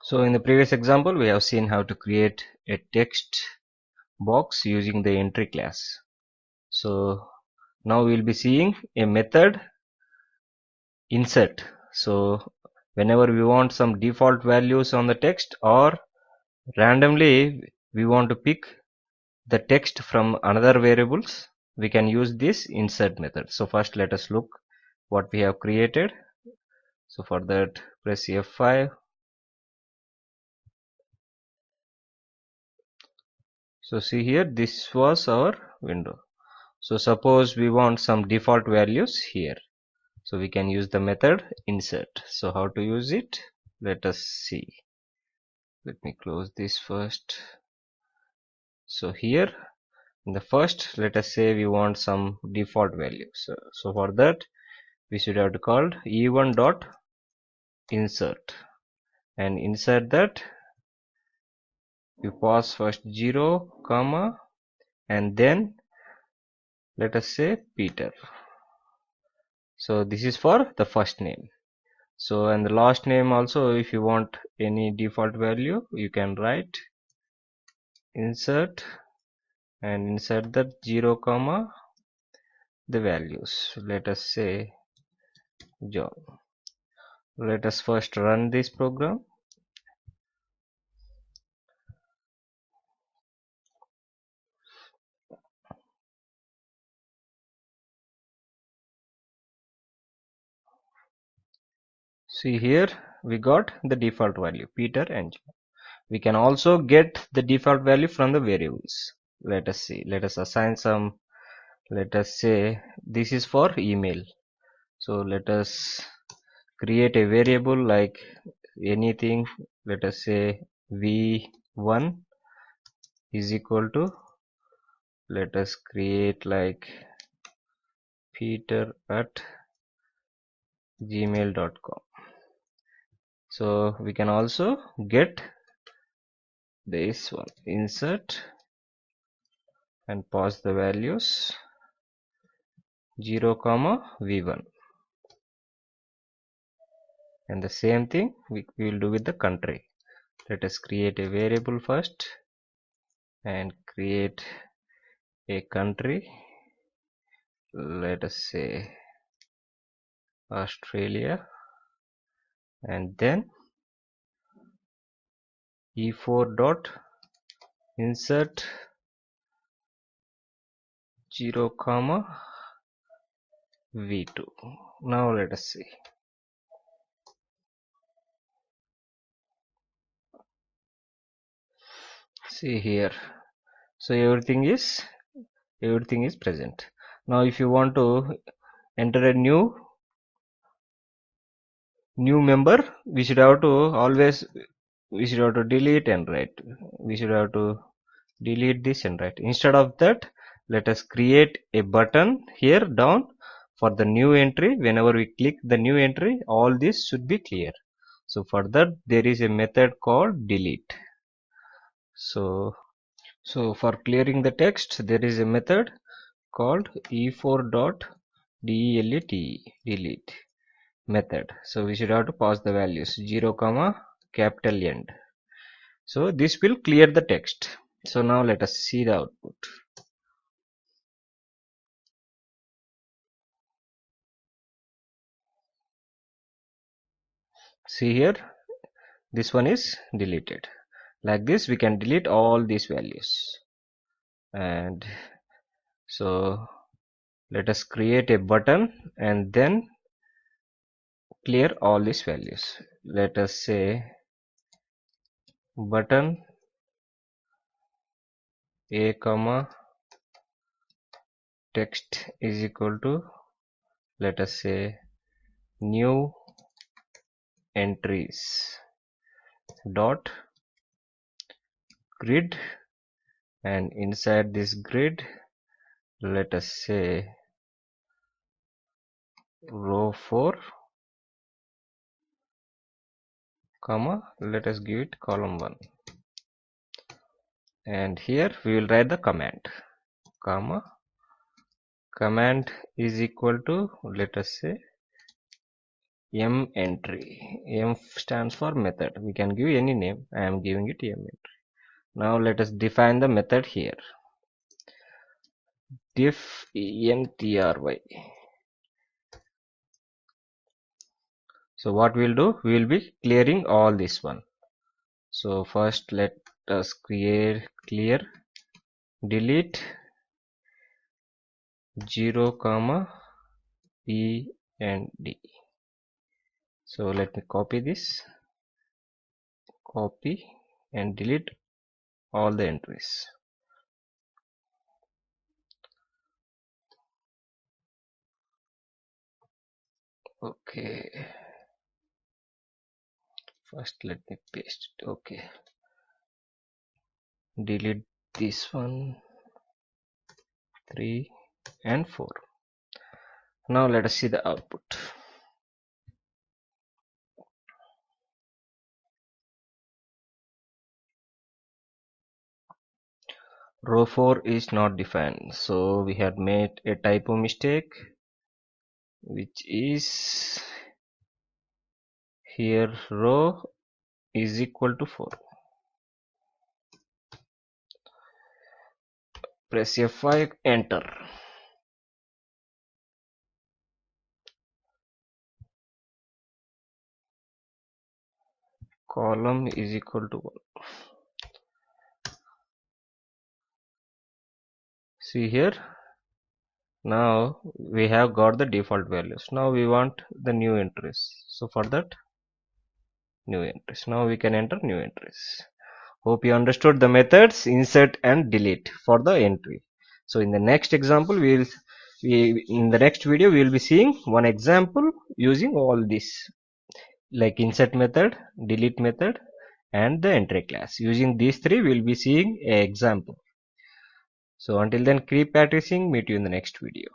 So in the previous example, we have seen how to create a text box using the entry class. So now we'll be seeing a method insert. So whenever we want some default values on the text, or randomly we want to pick the text from another variables, we can use this insert method. So first let us look what we have created. So for that, press F5. So see here, this was our window. So suppose we want some default values here. So we can use the method insert. So how to use it? Let us see. Let me close this first. So here in the first, let us say we want some default values. So for that, we should have to call e1 dot insert, and insert that we pass first 0 comma and then let us say Peter. So this is for the first name. So and the last name also, if you want any default value, you can write insert and insert that 0 comma the values. Let us say John. Let us first run this program. See here we got the default value Peter and John. We can also get the default value from the variables. Let us see. Let us assign some. Let us say this is for email. So let us create a variable like anything. Let us say v1 is equal to, let us create like peter at gmail.com. So we can also get this one, insert and pass the values 0 comma v1, and the same thing we will do with the country. Let us create a variable first and create a country. Let us say Australia, and then e4 dot insert 0 comma v2. Now let us see. See here. So everything is present. Now if you want to enter a new member, we should have to always delete and write. We should have to delete this and write. Instead of that, let us create a button here down for the new entry. Whenever we click the new entry, all this should be clear. So for that, there is a method called delete. So for clearing the text, there is a method called e4 dot delete method. So we should have to pass the values 0 comma capital End. So this will clear the text. So now let us see the output. See here, this one is deleted. Like this we can delete all these values. And so let us create a button and then clear all these values. Let us say button a comma text is equal to, let us say new entries dot grid, and inside this grid let us say row 4 comma, let us give it column 1, and here we will write the command comma command is equal to, let us say M entry. M stands for method. We can give any name. I am giving it M entry. Now let us define the method here. Diff entry. So what we'll do, we will be clearing all this one. So first let us clear delete 0 comma P and D. So let me copy this, copy and delete all the entries. Okay, first let me paste it. Okay, delete this one, 3 and 4. Now let us see the output. Row 4 is not defined, so we had made a typo mistake, which is here row is equal to 4. Press F5, enter. Column is equal to 1. See here, now we have got the default values. Now we want the new entries. So for that, new entries. Now we can enter new entries. Hope you understood the methods insert and delete for the entry. So in the next example, in the next video we will be seeing one example using all this, like insert method, delete method, and the entry class. Using these three, we will be seeing an example. So until then, keep practicing. Meet you in the next video.